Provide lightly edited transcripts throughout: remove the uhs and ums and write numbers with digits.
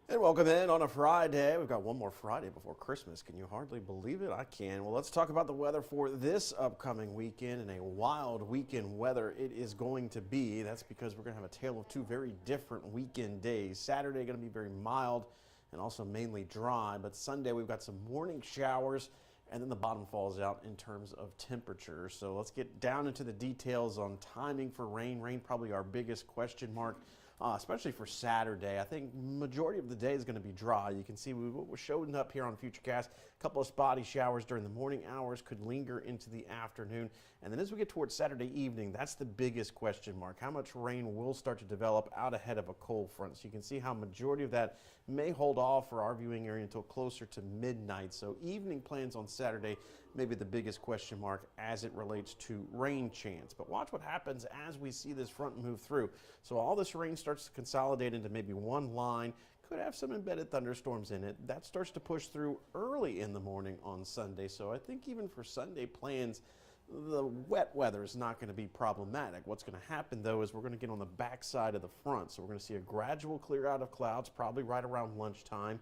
And welcome in on a Friday. We've got one more Friday before Christmas. Can you hardly believe it? I can. Well, let's talk about the weather for this upcoming weekend, and a wild weekend weather it is going to be. That's because we're going to have a tale of two very different weekend days. Saturday going to be very mild and also mainly dry, but Sunday we've got some morning showers, and then the bottom falls out in terms of temperature. So let's get down into the details on timing for rain. Rain probably our biggest question mark. Especially for Saturday. I think majority of the day is going to be dry. You can see what we're showing up here on Futurecast. A couple of spotty showers during the morning hours could linger into the afternoon. And then as we get towards Saturday evening, that's the biggest question mark. How much rain will start to develop out ahead of a cold front? So you can see how majority of that may hold off for our viewing area until closer to midnight. So evening plans on Saturday may be the biggest question mark as it relates to rain chance. But watch what happens as we see this front move through. So all this rain starts to consolidate into maybe one line, could have some embedded thunderstorms in it. That starts to push through early in the morning on Sunday. So I think even for Sunday plans, the wet weather is not going to be problematic. What's going to happen though is we're going to get on the backside of the front. So we're going to see a gradual clear out of clouds, probably right around lunchtime.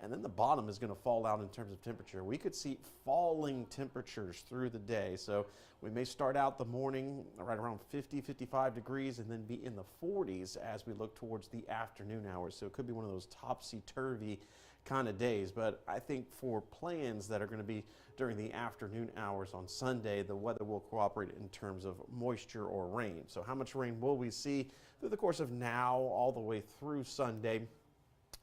And then the bottom is going to fall out in terms of temperature. We could see falling temperatures through the day. So we may start out the morning right around 50, 55 degrees and then be in the 40s as we look towards the afternoon hours. So it could be one of those topsy-turvy kind of days. But I think for plans that are going to be during the afternoon hours on Sunday, the weather will cooperate in terms of moisture or rain. So how much rain will we see through the course of now all the way through Sunday?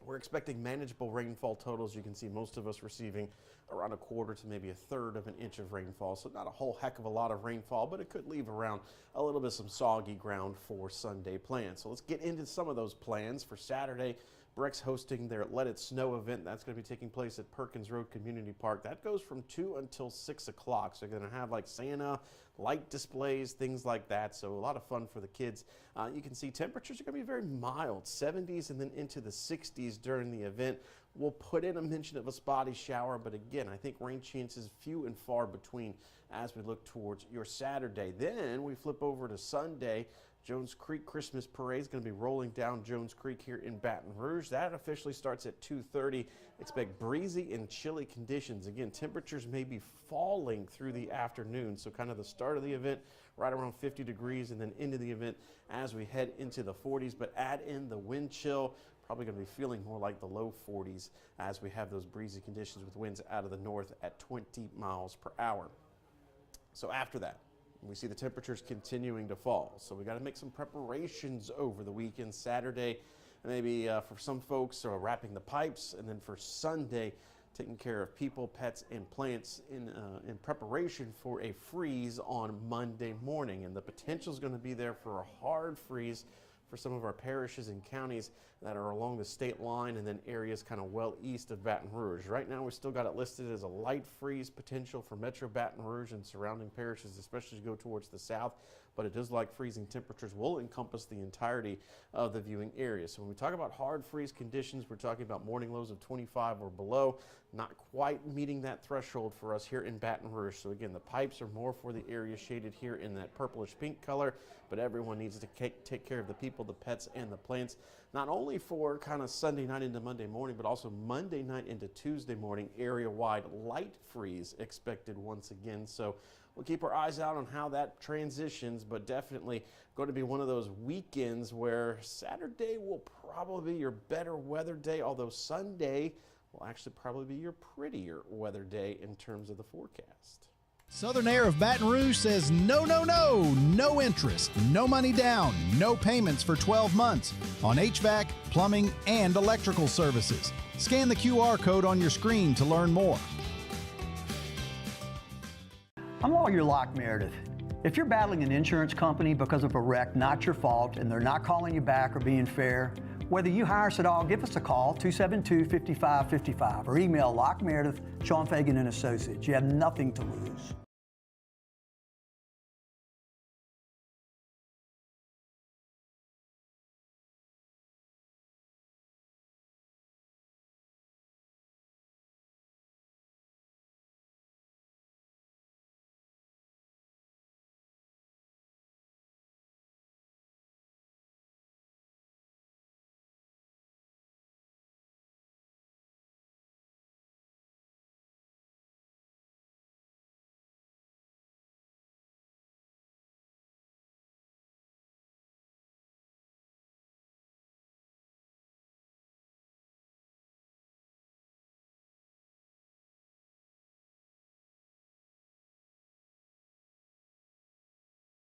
We're expecting manageable rainfall totals. You can see most of us receiving around a quarter to maybe a third of an inch of rainfall. So not a whole heck of a lot of rainfall, but it could leave around a little bit some soggy ground for Sunday plans. So let's get into some of those plans for Saturday. Breck's hosting their Let It Snow event. That's going to be taking place at Perkins Road Community Park. That goes from 2 until 6 o'clock. So you're going to have like Santa, light displays, things like that. So a lot of fun for the kids. You can see temperatures are going to be very mild, 70s and then into the 60s during the event. We'll put in a mention of a spotty shower, but again, I think rain chances few and far between as we look towards your Saturday. Then we flip over to Sunday. Jones Creek Christmas Parade is going to be rolling down Jones Creek here in Baton Rouge. That officially starts at 2:30. Expect breezy and chilly conditions. Again, temperatures may be falling through the afternoon, so kind of the start of the event right around 50 degrees and then into the event as we head into the 40s, but add in the wind chill. Probably going to be feeling more like the low 40s as we have those breezy conditions with winds out of the north at 20 miles per hour. So after that, we see the temperatures continuing to fall. So we got to make some preparations over the weekend. Saturday, maybe for some folks, wrapping the pipes, and then for Sunday, taking care of people, pets, and plants in preparation for a freeze on Monday morning. And the potential is going to be there for a hard freeze for some of our parishes and counties that are along the state line and then areas kind of well east of Baton Rouge. Right now, we still got it listed as a light freeze potential for Metro Baton Rouge and surrounding parishes, especially as you go towards the south. But it does like freezing temperatures will encompass the entirety of the viewing area. So when we talk about hard freeze conditions, we're talking about morning lows of 25 or below, not quite meeting that threshold for us here in Baton Rouge. So again, the pipes are more for the area shaded here in that purplish pink color, but everyone needs to take care of the people, the pets, and the plants, not only for kind of Sunday night into Monday morning, but also Monday night into Tuesday morning, area-wide light freeze expected once again. So we'll keep our eyes out on how that transitions, but definitely going to be one of those weekends where Saturday will probably be your better weather day, although Sunday will actually probably be your prettier weather day in terms of the forecast. Southern Air of Baton Rouge says no, no, no, no interest, no money down, no payments for 12 months on HVAC, plumbing, and electrical services. Scan the QR code on your screen to learn more. I'm Lawyer Locke Meredith. If you're battling an insurance company because of a wreck not your fault and they're not calling you back or being fair, whether you hire us at all, give us a call, 272-5555, or email Locke Meredith, Sean Fagan and Associates. You have nothing to lose.